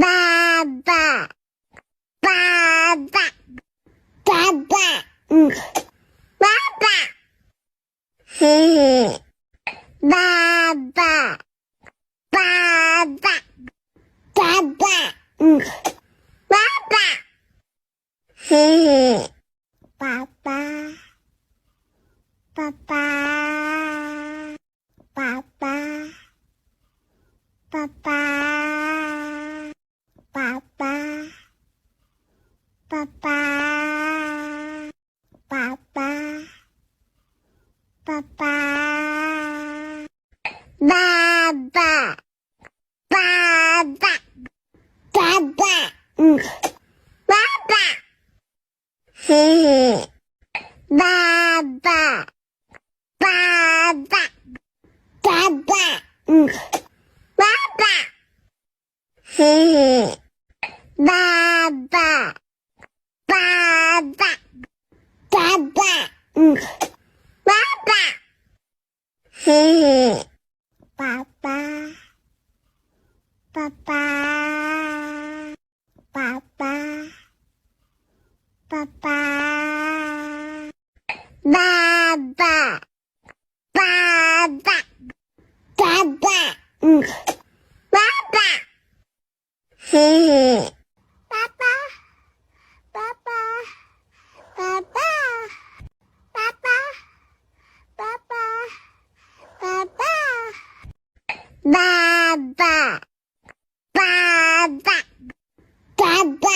爸爸，爸爸，爸爸，爸爸，嘿嘿，爸爸，爸爸，爸爸，爸爸，嘿嘿，爸爸，爸爸，爸爸，爸爸。爸爸，爸爸，爸爸，爸爸，爸爸，爸爸，爸爸，爸爸，嘿嘿，爸爸，爸爸，爸爸，爸爸，嘿嘿。爸爸，爸爸，爸爸，爸爸，嘿嘿，爸爸，爸爸，爸爸，爸爸，爸爸，爸爸，爸爸，爸爸，嘿嘿。爸爸，爸爸，爸爸，爸爸，爸爸，爸爸，爸爸，爸爸，爸爸，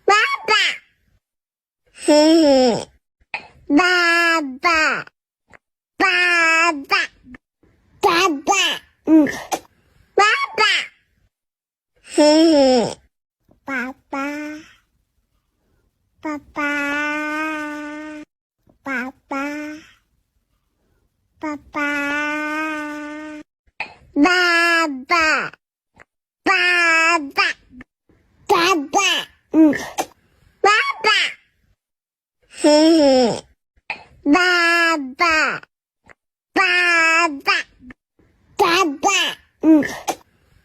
爸爸，嘿嘿，爸爸，爸爸，爸爸，爸爸，嘿嘿。爸爸，爸爸，爸爸，爸爸，爸爸，爸爸，爸爸，爸爸，嘿嘿，爸爸，爸爸，爸爸，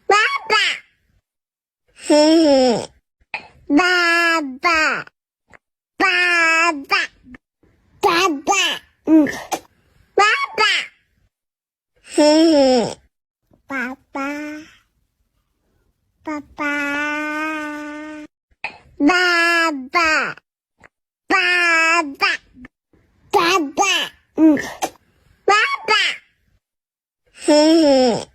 爸爸，嘿嘿。爸爸，爸爸，爸爸，爸爸，嘿嘿，爸爸，爸爸，爸爸，爸爸，爸爸，爸爸，嘿嘿。